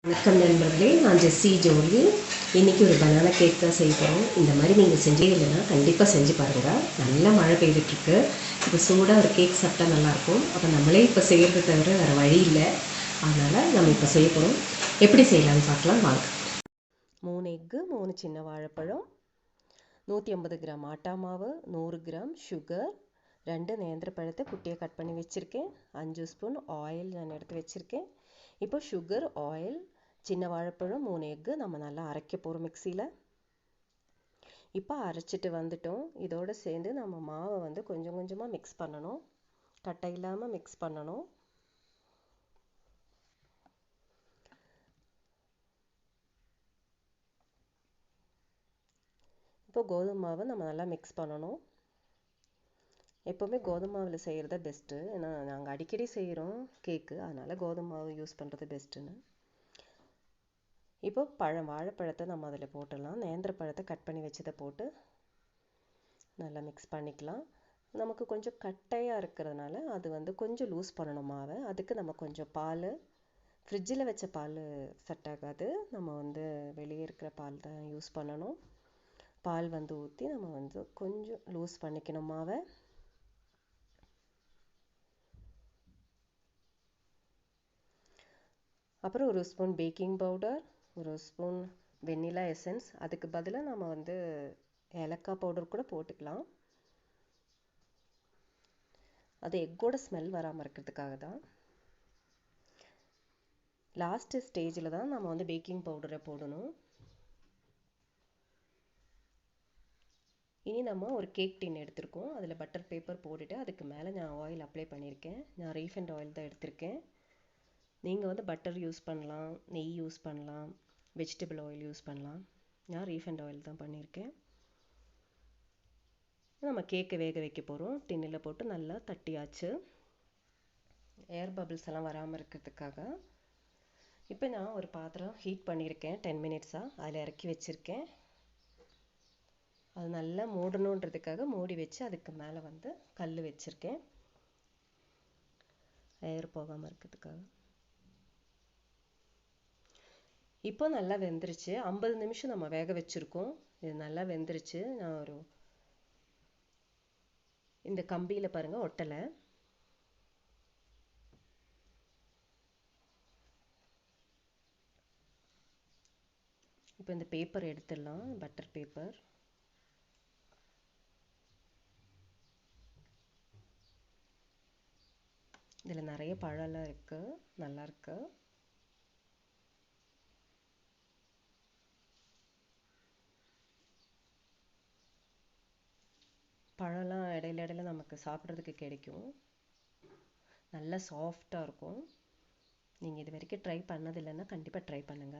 வணக்கம் நண்பர்களே, நான் ஜெஸ்ஸி ஜோலி. இன்றைக்கி ஒரு பனானா கேக் தான் செய்ய போகிறோம். இந்த மாதிரி நீங்கள் செஞ்சே இல்லைன்னா கண்டிப்பாக செஞ்சு பாருங்கள். நல்லா மழை பெய்துட்ருக்கு. இப்போ சூடாக ஒரு கேக் சாப்பிட்டா நல்லாயிருக்கும். அப்போ நம்மளே இப்போ செய்கிறது தவிர வேறு வழி இல்லை. அதனால் நம்ம இப்போ செய்ய போகிறோம். எப்படி செய்யலான்னு பார்க்கலாம் வாங்க. 3 எக்கு, 3 சின்ன வாழைப்பழம், 150 கிராம் ஆட்டா மாவு, 100 கிராம் சுகர், 2 நேந்திர பழத்தை குட்டியாக கட் பண்ணி வச்சுருக்கேன், 5 ஸ்பூன் ஆயில் நான் எடுத்து வச்சுருக்கேன். இப்போ சுகர், ஆயில், சின்ன வாழைப்பழம், 3 எக்கு நம்ம நல்லா அரைக்க போகிறோம் மிக்சியில். இப்போ அரைச்சிட்டு வந்துட்டோம். இதோடு சேர்ந்து நம்ம மாவை வந்து கொஞ்சம் கொஞ்சமாக மிக்ஸ் பண்ணணும். கட்டை இல்லாமல் மிக்ஸ் பண்ணணும். இப்போ கோதுமை மாவை நம்ம நல்லா மிக்ஸ் பண்ணணும். எப்போவுமே கோதுமை மாவில் செய்கிறது பெஸ்ட்டு. ஏன்னா நாங்கள் அடிக்கடி செய்கிறோம் கேக்கு, அதனால் கோதுமை மாவு யூஸ் பண்ணுறது பெஸ்ட்டுன்னு. இப்போ வாழைப்பழத்தை நம்ம அதில் போட்டுடலாம். நேந்திர பழத்தை கட் பண்ணி வச்சதை போட்டு நல்லா மிக்ஸ் பண்ணிக்கலாம். நமக்கு கொஞ்சம் கட்டையாக இருக்கிறதுனால அது வந்து கொஞ்சம் லூஸ் பண்ணணும் மாவை. அதுக்கு நம்ம கொஞ்சம் பால், ஃப்ரிட்ஜில் வச்ச பால் செட் ஆகாது, நம்ம வந்து வெளியே இருக்கிற பால் தான் யூஸ் பண்ணணும். பால் வந்து ஊற்றி நம்ம வந்து கொஞ்சம் லூஸ் பண்ணிக்கணும் மாவை. அப்புறம் 1 spoon baking powder, 1 spoon vanilla essence. அதுக்கு பதிலாக நம்ம வந்து ஏலக்காய் பவுடர் கூட போட்டுக்கலாம். அது எக்கோட ஸ்மெல் வராமல் இருக்கிறதுக்காக தான். லாஸ்ட்டு ஸ்டேஜில் தான் நம்ம வந்து பேக்கிங் பவுடரை போடணும். இனி நம்ம ஒரு கேக் டின் எடுத்திருக்கோம். அதில் பட்டர் பேப்பர் போட்டுட்டு அதுக்கு மேலே நான் ஆயில் அப்ளை பண்ணியிருக்கேன். நான் ரீஃபைண்ட் ஆயில் தான் எடுத்திருக்கேன். நீங்கள் வந்து பட்டர் யூஸ் பண்ணலாம், நெய் யூஸ் பண்ணலாம், வெஜிடபிள் ஆயில் யூஸ் பண்ணலாம். நான் ரீஃபைண்ட் ஆயில் தான் பண்ணியிருக்கேன். நம்ம கேக்கை வேக வைக்க போகிறோம். டின்னில் போட்டு நல்லா தட்டியாச்சு, ஏர் பபிள்ஸ் எல்லாம் வராமல் இருக்கிறதுக்காக. இப்போ நான் ஒரு பாத்திரம் ஹீட் பண்ணியிருக்கேன் 10 மினிட்ஸாக. அதில் இறக்கி வச்சுருக்கேன். அது நல்லா மூடணுன்றதுக்காக மூடி வச்சு அதுக்கு மேலே வந்து கல் வச்சுருக்கேன், ஏர் போகாமல் இருக்கிறதுக்காக. இப்போ நல்லா வெந்துருச்சு. 50 நிமிஷம் நம்ம வேக வச்சுருக்கோம். இது நல்லா வெந்துருச்சு. நான் இந்த கம்பியில் பாருங்கள் ஒட்டலை. இப்போ இந்த பேப்பர் எடுத்துடலாம், பட்டர் பேப்பர். இதில் நிறைய பழம்லாம் இருக்குது, நல்லாயிருக்கு. பழம்லாம் இடையில இடையில நமக்கு சாப்பிட்றதுக்கு கிடைக்கும். நல்லா சாஃப்டாக இருக்கும். நீங்கள் இது வரைக்கும் ட்ரை பண்ணது இல்லைன்னா கண்டிப்பாக ட்ரை பண்ணுங்கள்.